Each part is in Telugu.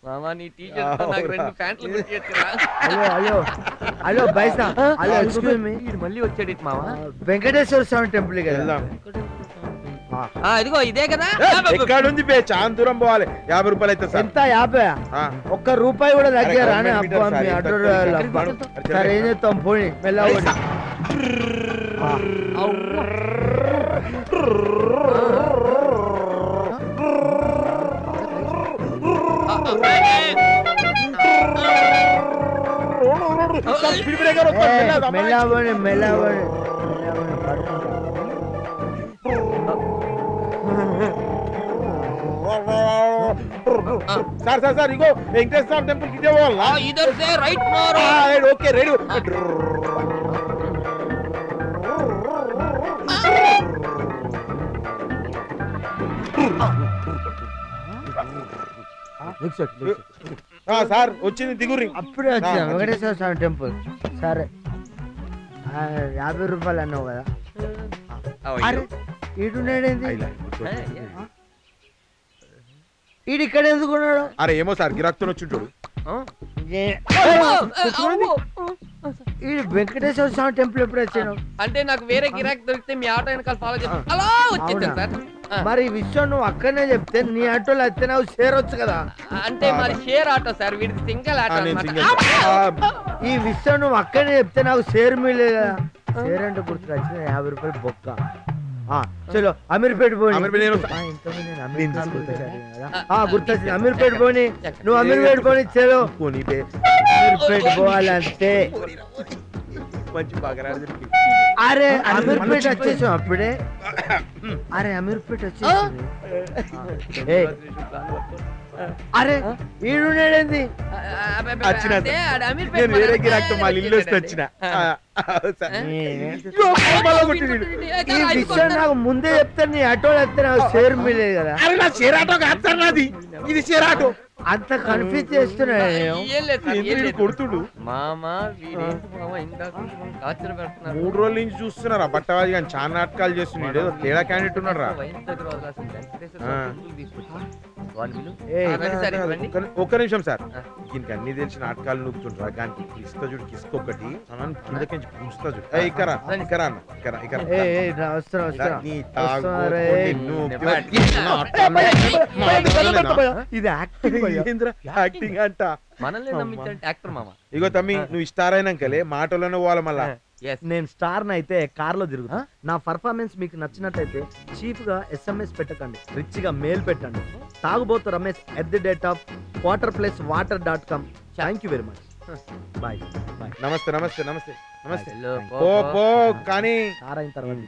మామా నీ టీ-షర్ట్ తో నాకు 2 ప్యాంట్లు కుట్టియచ్చురా. హలో బైసా, హలో ఎక్స్క్యూజ్ మీ. మళ్ళీ వచ్చాడు మామా. వెంకటేశ్వర స్వామి టెంపుల్ కి వెళ్దాం. ఇదిగో ఇదే కదా. ఎక్కడ ఉంది బే? చాలా దూరం పోవాలి. 50 రూపాయలు అయితే సార్. ఎంత 50? ఒక్క రూపాయి కూడా తగ్గారా? అబ్బా మీ అడ్డు సరే ఏం చేస్తాం, పోనీ మెల్లగా మెల్లవని మెల్లవని. సార్ సార్ సార్ ఇగో వెంకటేశ్వర టెంపుల్ కి ఇదే పోవాలా? Either say right more. Okay ready. Sir వచ్చింది దిగురి. అప్పుడే వచ్చా వెంకటేశ్వర స్వామి టెంపుల్. సరే 50 రూపాయలు అన్నావు కదా. ఈడున్నాడేంది? ఈడు ఇక్కడ ఎందుకున్నాడు? అరే ఏమో సార్ గిరాక్తో వచ్చింటాడు. ఈడు వెంకటేశ్వర స్వామి టెంపుల్ ఎప్పుడు వచ్చాను? అంటే నాకు వేరే గిరాక్ దొరికితే మీ ఆటో వెనకాల ఫాలో చేస్తాను. అలా వచ్చేసాను సార్. మరి ఈ విషయం నువ్వు అక్కడనే చెప్తే నీ ఆటోలో అయితే నాకు షేర్ వచ్చు కదా. అంటే మరి షేర్ ఆటో సార్, వీడికి సింగిల్ ఆటో అన్నమాట. ఈ విషయం నువ్వు అక్కడనే చెప్తే నాకు షేర్ మీలే కదా. షేర్ అంటే గుర్తు వచ్చిన 50 రూపాయలు బొక్క. చలో అమీర్పేట పోయి గుర్తొచ్చింది. అమీర్పేట పోని, నువ్వు అమీర్పేట పోని. చలో అమీర్పేట పోవాలంటే అరే అమీర్పేట వచ్చేసాం అప్పుడే. అరే అమీర్పేట వచ్చేసింది. అరే ఈడున్నాడేంది? నేను వేరే గిరాక్తో మా ఇల్లు వస్తే వచ్చిన. ఈ విషయం నాకు ముందే చెప్తే నీ ఆటోలో వస్తే నాకు షేర్ మిలేదు కదా. అరే నా షేర్ ఆటో కాదు సార్, నాది ఇది షేర్ ఆటో. అంత కన్ఫ్యూజ్ చేస్తున్నా కొడుతుడు. మామా 3 రోజుల నుంచి చూస్తున్నారా బట్టవాది కానీ చాలా నాటకాలు చేస్తున్నాడు. ఏదో తేడా క్యాండిడేట్ ఉన్నాడు రా. ఒక్క నిమిషం సార్, దీనికి అన్ని తెలిసి నాటకాలు నూపుతుండ్రా. కానీ కిస్తా చూడు, కిస్క్ ఒకటి కిందకి పుంచుతా చూడు. ఇకరా ఇకరా అన్న ఇకరా ఇకరా. ఇది యాక్టింగ్ అంట. మనల్ని నమ్మించంటే యాక్టర్ మామ. ఇగో తమ్మి, నువ్వు స్టార్ అయినాకలే మాటలోనే పోవాలి మళ్ళా. నేను స్టార్ అయితే కార్ లో తిరుగుతా. నా పర్ఫార్మెన్స్ మీకు నచ్చినట్లయితే చీప్ గా SMS పెట్టకండి, రిచ్ గా మెయిల్ పెట్టండి. తాగుబోతు Ramesh @water+water.com. Thank you very much. Bye bye. నమస్తే నమస్తే నమస్తే నమస్తే. పో కానీ కార్ అయిన తర్వాత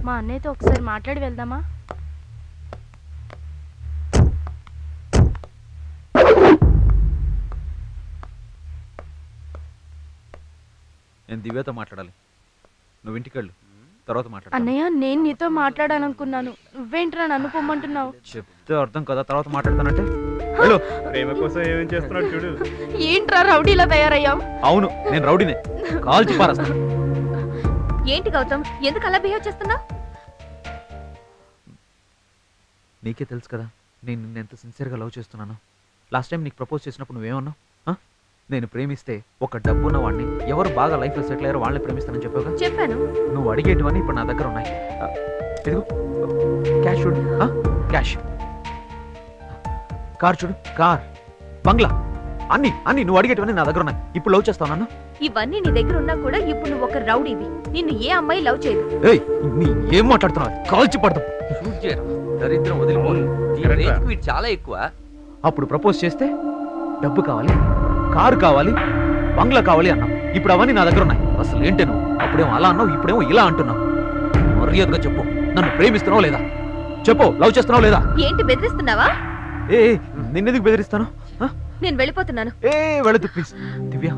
మా అన్నయ్యతో ఒకసారి మాట్లాడి వెళ్దామా? నేను దివ్యతో మాట్లాడాలి, నువ్వు ఇంటికి వెళ్ళు, తర్వాత మాట్లాడు. అన్నయ్య నేను నీతో మాట్లాడాలనుకున్నాను, నువ్వేంట్రా నన్ను పొమ్మంటున్నావు? చెప్తే అర్థం కదా, తర్వాత మాట్లాడతానంటే ప్రేమ కోసం ఏమేం చేస్తున్నాడు చూడు. ఏంట్రా రౌడీలా తయారయ్యాం? అవును నేను రౌడీనే, కాల్చి పారేస్తా. ఏంటి గౌతమ్ ఎందుకు అలా బిహేవ్ చేస్తున్నా? నీకే తెలుసు కదా నేను నిన్ను ఎంత సిన్సియర్గా లవ్ చేస్తున్నాను. లాస్ట్ టైం నీకు ప్రపోజ్ చేసినప్పుడు నువ్వేమన్నావు? నేను ప్రేమిస్తే ఒక డబ్బున్న వాడిని, ఎవరు బాగా లైఫ్లో సెటిల్ అయ్యారో వాళ్ళని ప్రేమిస్తానని చెప్పావుగా. చెప్పాను. నువ్వు అడిగేటివన్నీ ఇప్పుడు నా దగ్గర ఉన్నాయి. ఇదిగో క్యాష్ చూడు, క్యాష్. కార్ చూడు, కార్. బంగ్లా అన్ని అన్ని నువ్వు అడిగేటివన్నీ నా దగ్గర ఉన్నాయి. ఇప్పుడు లవ్ చేస్తావు నన్ను? ఇవన్నీ నీ దగ్గర ఉన్నా కూడా ఇప్పుడు నువ్వు ఒక రౌడీవి. నిన్ను ఏ అమ్మాయి లవ్ చేయదు. ఏయ్ నీ ఏం మాట్లాడుతున్నావు? కాల్చి పడతాం. షూట్ చేయరా దరిద్రం వదిలిపోను. ఈ రేంజ్కి వీడు చాలా ఎక్కువ. అప్పుడు ప్రపోజ్ చేస్తే డబ్బు కావాలి, కారు కావాలి, బంగ్లా కావాలి అన్నావు. ఇప్పుడు అవన్నీ నా దగ్గర ఉన్నాయి. అసలు ఏంటి నువ్వు? అప్పుడేమో అలా అన్నావు, ఇప్పుడేమో ఇలా అంటున్నావు. మర్యాదగా చెప్పు, నన్ను ప్రేమిస్తున్నావు లేదా? చెప్పు, లవ్ చేస్తున్నావు లేదా? ఏంటి బెదిరిస్తున్నావా? ఏ నిన్నెందుకు బెదిరిస్తాను? నేను వెళ్ళిపోతున్నాను. ఏ వెళ్ళదు ప్లీజ్. దివ్య,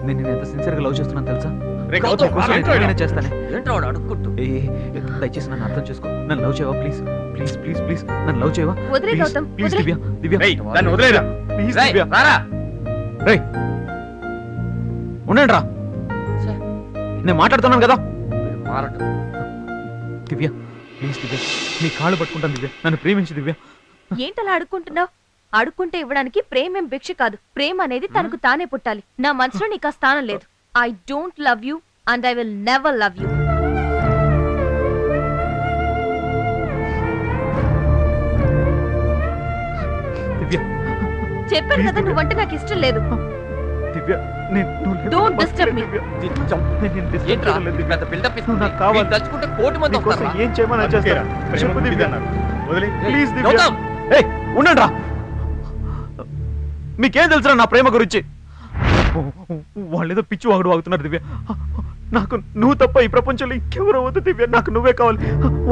నేను ఎంత సిన్సియర్ గా లవ్ చేస్తున్నాను తెలుసా? చేస్తానే. ఏంట్రా వాడు అడుక్కుంటూ? ఏ దయచేసి నన్ను అర్థం చేసుకో. నన్ను లవ్ చేయవా ప్లీజ్? ప్లీజ్ ప్లీజ్ ప్లీజ్ నన్ను లవ్ చేయవా? వదిలే గౌతమ్, ప్లీజ్ వదిలే. దివ్య, దివ్య దాన్ని వదిలేరా? ప్లీజ్ రేయ్, దివ్య. రారా. రేయ్ ఉండండి రా, నేను మాట్లాడుతున్నాను కదా. వీడు మారటం. దివ్య ప్లీజ్ దివ్య, నీ కాళ్ళు పట్టుకుంటాను దివ్య, నన్ను ప్రేమించు దివ్య. ఏంటలా అడుక్కుంటున్నావు? అడుక్కుంటే ఇవ్వడానికి ప్రేమేం భిక్ష కాదు. ప్రేమ అనేది తనకు తానే పుట్టాలి. నా మనసులో నీకు ఆ స్థానం లేదు. I don't love you and I will never love you. Divya చెప్పాను కదా, నువ్వంటే నాకు ఇష్టం లేదు. దివ్య Don't disturb me. ఏంట్రా పెద్ద బిల్డప్ నాకు కావాలి. ఇస్తుంది. తలుచుకుంటే కోటి మంది వస్తారా? ఏం చేయమని చేస్తారా? చెప్పు దివ్య. వదిలే. ప్లీజ్ దివ్య. గౌతమ్! ఏయ్ ఉండండి రా, మీకేం తెలుసురా నా ప్రేమ గురించి? వాళ్ళు ఏదో పిచ్చి వాగుడు వాగుతున్నారు దివ్య. నాకు నువ్వు తప్ప ఈ ప్రపంచంలో ఇంకెవరో వద్దు దివ్య, నాకు నువ్వే కావాలి.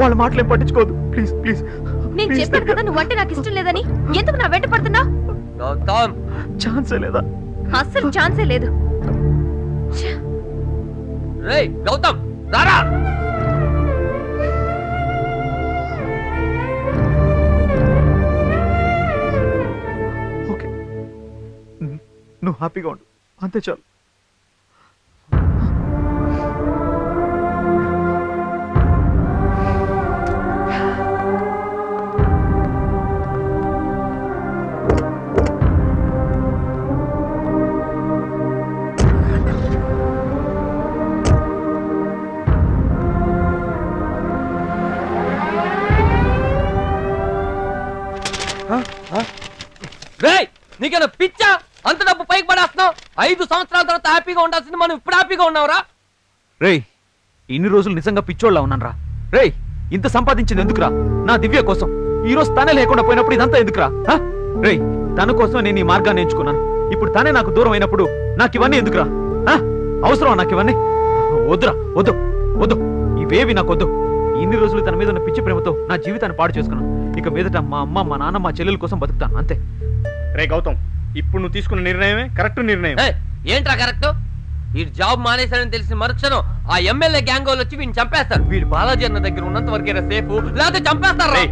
వాళ్ళ మాటలు ఏం పట్టించుకోవద్దు ప్లీజ్ ప్లీజ్. నేను చెప్పాను కదా నువ్వంటే నాకు ఇష్టం లేదని. ఎందుకు నా వెంట పడుతున్నా? గౌతమ్, ఛాన్సే లేదా? అస్సలు ఛాన్సే లేదు. రేయ్ గౌతమ్ రారా. ఓకే, నువ్వు హ్యాపీగా ఉండు, అంతే చాలు. రేయ్ నీకేనా పిచ్చా? అంత డబ్బు పైకి పడేస్తున్నావు. 5 సంవత్సరాల తర్వాత హ్యాపీగా ఉండాల్సింది మనం ఇప్పుడు హ్యాపీగా ఉన్నావురా? రేయ్ ఇన్ని రోజులు నిజంగా పిచ్చోళ్ళ ఉన్నాను రా. రేయ్ ఇంత సంపాదించింది ఎందుకురా? నా దివ్య కోసం. ఈ రోజు తనే లేకుండా పోయినప్పుడు ఇదంతా ఎందుకురా? రేయ్ తన కోసం నేను ఈ మార్గాన్ని ఎంచుకున్నాను. ఇప్పుడు తనే నాకు దూరం అయినప్పుడు నాకు ఇవన్నీ ఎందుకురా? అవసరం నాకు ఇవన్నీ? వద్దురా, వద్దు వద్దు, ఇవేవి నాకు వద్దు. ఇన్ని రోజులు తన మీద ఉన్న పిచ్చి ప్రేమతో నా జీవితాన్ని పాడు చేసుకున్నాను. ఇక మీదట మా అమ్మ, మా నాన్న, మా చెల్లెల కోసం బతుకుతాను అంతే. రే గౌతమ్, ఇప్పుడు నువ్వు తీసుకున్న నిర్ణయమే కరెక్ట్ నిర్ణయం. ఏంట్రా కరెక్ట్? వీడు జాబ్ మానేశాడని తెలిసిన మరుక్షణం ఆ ఎమ్మెల్యే గ్యాంగ్ వాళ్ళు వచ్చి వీడిని చంపేస్తారు. వీడు బాలాజీ అన్న దగ్గర ఉన్నంత వరకైనా సేఫ్, లేకపోతే చంపేస్తారు.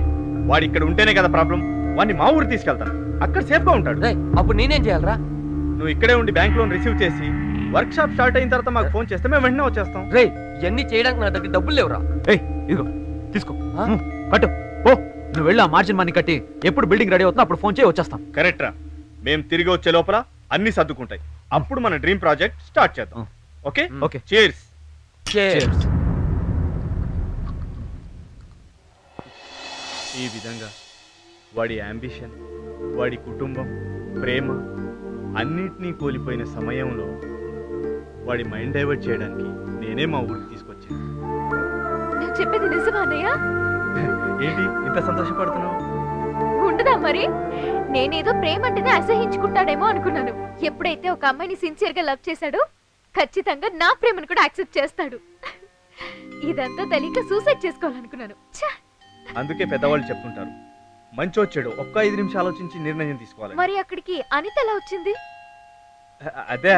వాడు ఇక్కడ ఉంటేనే కదా ప్రాబ్లం. వాడిని మా ఊరు తీసుకెళ్తాను, అక్కడ సేఫ్ గా ఉంటాడు. అప్పుడు నేనేం చేయాలరా? నువ్వు ఇక్కడే ఉండి బ్యాంక్ లోన్ రిసీవ్ చేసి వర్క్ షాప్ స్టార్ట్ అయిన తర్వాత మాకు ఫోన్ చేస్తే మేము వెంటనే వచ్చేస్తాం. రే ఇవన్నీ చేయడానికి నా దగ్గర డబ్బులు లేవురా. ఏయ్ ఇదిగో తీసుకో, కట్టు ఓ. నువ్వు వెళ్ళి ఆ మార్జిన్ మనీ కట్టి ఎప్పుడు బిల్డింగ్ రెడీ అవుతున్నా అప్పుడు ఫోన్ చేయి, వచ్చేస్తాం. కరెక్ట్ రా. మేము తిరిగి వచ్చే లోపల అన్ని సర్దుకుంటాయి. అప్పుడు మన డ్రీమ్ ప్రాజెక్ట్ స్టార్ట్ చేద్దాం. Okay okay, cheers. Cheers. ఈ విధంగా వాడి అంబిషన్, వాడి కుటుంబం, ప్రేమ అన్నిటినీ కోల్పోయిన సమయంలో వాడి మైండ్ డైవర్ట్ చేయడానికి నేనే మా ఊరికి తీసుకొచ్చాను. నువ్వు చెప్పేది నిజమా అన్నయ్య? ఏంటి ఇంత సంతోషపడుతున్నావు? ఉండదా మరి? నేనేదో ప్రేమ అంటేనే అసహించుకుంటాడేమో అనుకున్నాను. ఎప్పుడైతే ఒక అమ్మాయిని సిన్సియర్ గా లవ్ చేశాడో ఖచ్చితంగా నా ప్రేమను కూడా యాక్సెప్ట్ చేస్తాడు. ఇదంతా తెలియక సూసైడ్ చేసుకోవాలనుకున్నాను. అందుకే పెద్దవాళ్ళు చెప్తుంటారు, మంచో చెడు ఒక్క 5 నిమిషాలు ఆలోచించి నిర్ణయం తీసుకోవాలి. మరి అక్కడికి అనిత ఎలా వచ్చింది? అదే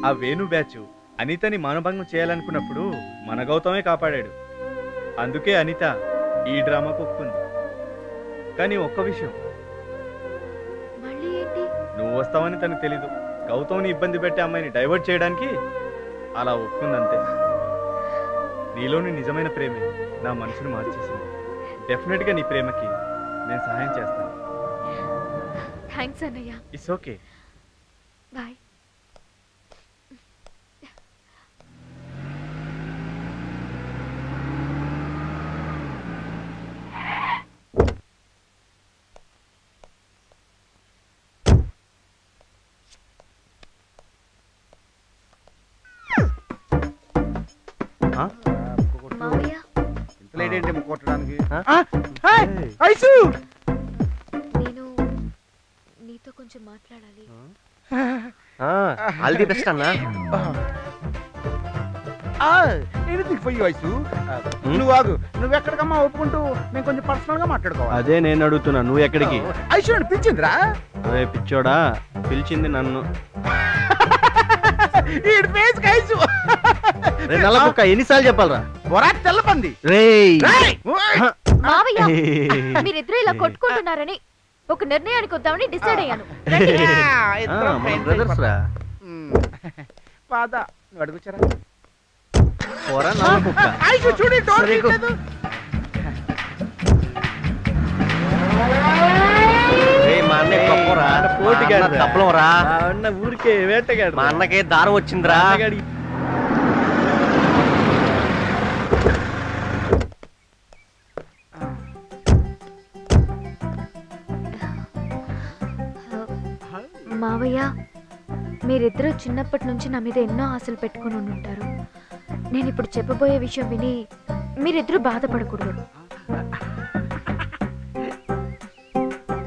ఆ వేణు బ్యాచ్ అనితని మానభంగం చేయాలనుకున్నప్పుడు మన గౌతమే కాపాడాడు. అందుకే అనిత ఈ డ్రామాకు ఒప్పుకుంది. కానీ ఒక్క విషయం, మళ్ళీ ఏంటి? నువ్వు వస్తావని తనకు తెలీదు. గౌతమ్ని ఇబ్బంది పెట్టే అమ్మాయిని డైవర్ట్ చేయడానికి అలా ఒప్పుకుందంతే. నీలోని నిజమైన ప్రేమే నా మనసును మార్చేసింది. డెఫినెట్ గా నీ ప్రేమకి నేను సహాయం చేస్తాను. థ్యాంక్స్ అన్నయ్య. It's okay. బాయ్. మావయ్య ఇంతలేడేంటి ముక్క కొట్టడానికి? ఐసు నేను నీతో కొంచెం మాట్లాడాలి. ఆల్ ది బెస్ట్ అన్నా. Anything for you ice. నువ్వు ఆగు. నువ్వు ఎక్కడికమ్మా ఒప్పుకుంటూ మేము కొంచెం పర్సనల్ గా మాట్లాడుకోవాలి. అదే నేను అడుగుతున్నా, నువ్వు ఎక్కడికి? ఐసు నన్ను పిలిచిందిరా. అరే పిచ్చోడా, పిలిచింది నన్ను. ఈడి ఫేస్ కి ఐసు. నెలకొక్క ఎన్నిసార్లు చెప్పాలరా? బొరా తెల్లపంది. మావయ్య మీరిద్దరు ఇలా కొట్టుకుంటున్నారని ఒక నిర్ణయానికి వద్దామని డిసైడ్ అయ్యాను. బ్రదర్స్ రా. పాద నువ్వు అడుగుచారా? పోరా నల్లకొక్క. ఐసు చూడి డోర్ తీయలేదు. మా అన్నయ్య గొప్పరా, పోటీగాడు రా. తప్పలం రా. అన్న ఊరికే వేటగాడు. మా అన్నకే దారం వచ్చిందిరా. మావయ్య మీరిద్దరూ చిన్నప్పటి నుంచి నా మీద ఎన్నో ఆశలు పెట్టుకుని ఉంటారు. నేను ఇప్పుడు చెప్పబోయే విషయం విని మీరిద్దరూ బాధపడకూడదు.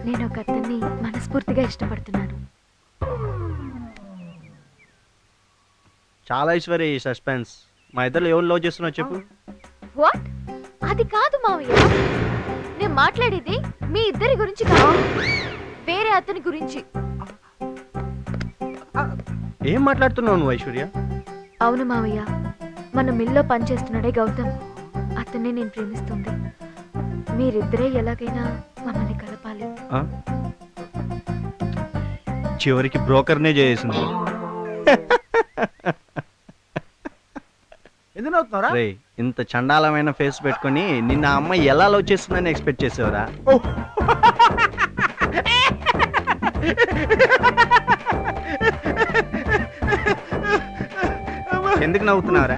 నేను ఒక అతన్ని మనస్ఫూర్తిగా ఇష్టపడుతున్నాను. చాలా ఐశ్వర్య ఈ సస్పెన్స్. మా ఇద్దరు ఎవరు లవ్ చేస్తున్నావు చెప్పు. వాట్? అది కాదు మావయ్య, నేను మాట్లాడేది మీ ఇద్దరి గురించి కాదు, వేరే అతని గురించి. ఏం మాట్లాడుతున్నావు నువ్వు ఐశ్వర్య? అవును మావయ్య, మన మిల్లో పనిచేస్తున్నాడే గౌతమ్, అతన్నే నేను ప్రేమిస్తుంది. మీరిద్దరే ఎలాగైనా మమ్మల్ని కలపాలి. చివరికి బ్రోకర్నే చేసింది. ఎందుకు అవుతున్నారా? రేయ్, ఇంత చండాలమైన ఫేస్ పెట్టుకొని నిన్న ఆ అమ్మాయి ఎలా లవ్ చేస్తుందని ఎక్స్పెక్ట్ చేసేవరా? ఎందుకు నవ్వుతున్నావురా?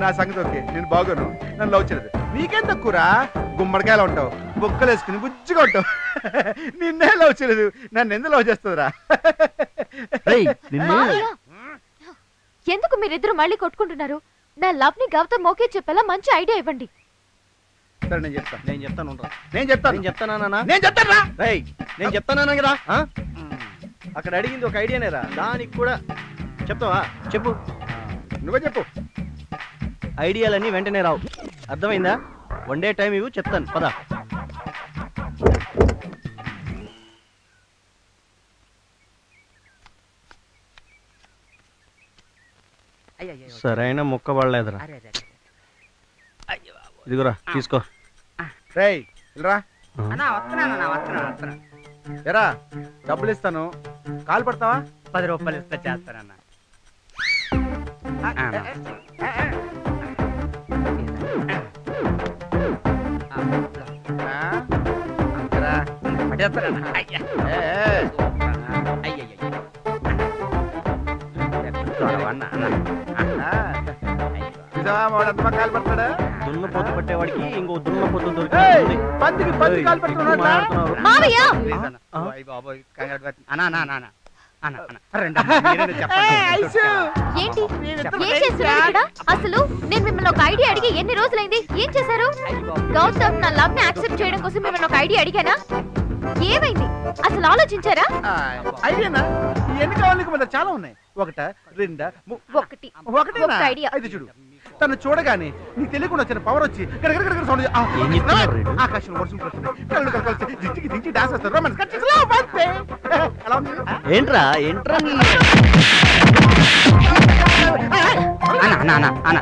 నా సంగతి ఓకే, నేను బాగోను, నన్ను లవ్ చేయలేదు. నీకేం తక్కువరా? గుమ్మడికాయలు ఉంటావు, బొక్కలు వేసుకుని బుజ్జిగా ఉంటావు. నిన్నే లవ్ చేయలేదు, నన్ను ఎందుకు లవ్ చేస్తుందిరా? మావయ్య, ఎందుకు మీరిద్దరు మళ్ళీ కొట్టుకుంటున్నారు? నా లవ్ ని గౌతమ్ ఓకే చెప్పేలా మంచి ఐడియా ఇవ్వండి. సరే నేను చెప్తాను. నేను చెప్తాను రా. నేను చెప్తాను. నేను చెప్తానా? నేను చెప్తాను రా. రేయ్, నేను చెప్తానా కదా? అక్కడ అడిగింది ఒక ఐడియానేరా, దానికి కూడా చెప్తావా? చెప్పు. నువ్వే చెప్పు. ఐడియాలన్నీ వెంటనే రావు, అర్థమైందా? వన్ డే టైం ఇవ్వు, చెప్తాను పద. సరైన ముక్క పడలేదురా. ఇదిగోరా తీసుకో. రేయ్ రా. ఎరా డబ్బులు ఇస్తాను, కాలు పడతావా? 10 రూపాయలు ఇస్తా చేస్తానన్నా. కాలు పడతాడా? దున్న పొత్తు పట్టేవాడికి ఇంకో దున్న పొత్తు పందికి పంది కాలు పడుతున్నాడు. మావయ్య ఏంటి ఏం చేస్తున్నారు ఇక్కడ? అసలు నేను మిమ్మల్ని ఒక ఐడియా అడిగి ఎన్ని రోజులైంది? ఏం చేశారు? గౌతమ్ నా లవ్ ని యాక్సెప్ట్ చేయడం కోసం మిమ్మల్ని ఒక ఐడియా అడిగానా? ఏమైంది? అసలు ఆలోచించారా? ఐడియానా? ఎన్ని కావాలి నీకు? మళ్ళీ చాలా ఉన్నాయి. ఒకట రెండా? ఒకటేనా? ఐడియా. అయితే చూడు, తను చూడగానే నీకు తెలియకుండా వచ్చిన పవర్ వచ్చి సౌండ్, ఆకాశం వర్షం పడుతుంది, కళ్ళు కలిసి దించి దించి డాన్స్ చేస్తారు. ఏంట్రా ఏంట్రా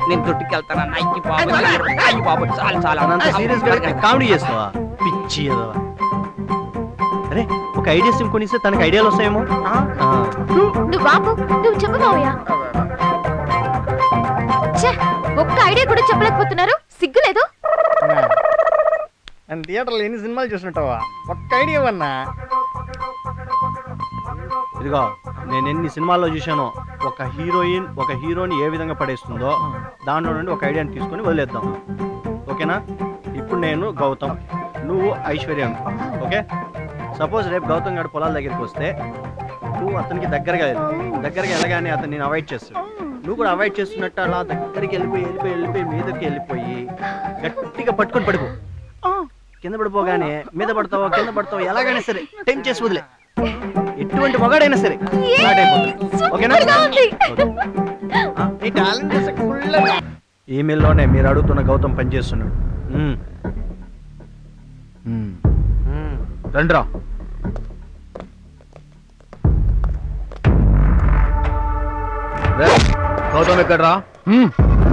నేను తొట్టికి వెళ్తాను. సీరియస్ గా కామెడీ చేస్తావా? పిచ్చి ఏదో. అరే ఒక ఐడియా సిమ్ కొనిస్తే తనకి ఐడియాలు వస్తాయేమో. నువ్వు బాబు, నువ్వు చెప్పు మావయ్య. ఒక్క ఐడియా కూడా చెప్పలేకపోతున్నారు, సిగ్గులేదు? అండ్ థియేటర్లో ఎన్ని సినిమాలు చూస్తుంటావా? ఒక్క ఐడియా అన్నా. ఇదిగో నేను ఎన్ని సినిమాల్లో చూశానో, ఒక హీరోని ఏ విధంగా పడేస్తుందో దాంట్లో నుండి ఒక ఐడియాని తీసుకొని వదిలేద్దాం. ఓకేనా? ఇప్పుడు నేను గౌతమ్, నువ్వు ఐశ్వర్య. ఓకే, సపోజ్ రేపు గౌతమ్ గారు పొలాల దగ్గరికి వస్తే నువ్వు అతనికి దగ్గరగా వెళ్ళగానే అతను నేను అవాయిడ్ చేస్తాడు. నువ్వు కూడా అవాయిడ్ చేస్తున్నట్టు అలా దగ్గరికి వెళ్ళిపోయి మీదకి వెళ్ళిపోయి గట్టిగా పట్టుకొని పడుకో. కింద పడిపోగానే మీద పడతావు ఎలాగైనా సరే టైం చేసి వదిలే. ఎటువంటి మగాడైనా సరే స్టార్ట్ అయిపోతుంది. ఓకేనా? ఈమెయిల్లోనే మీరు అడుగుతున్న గౌతమ్ పనిచేస్తున్నాడు. రండిరా. గౌతమ్ ఎక్కడ్రా?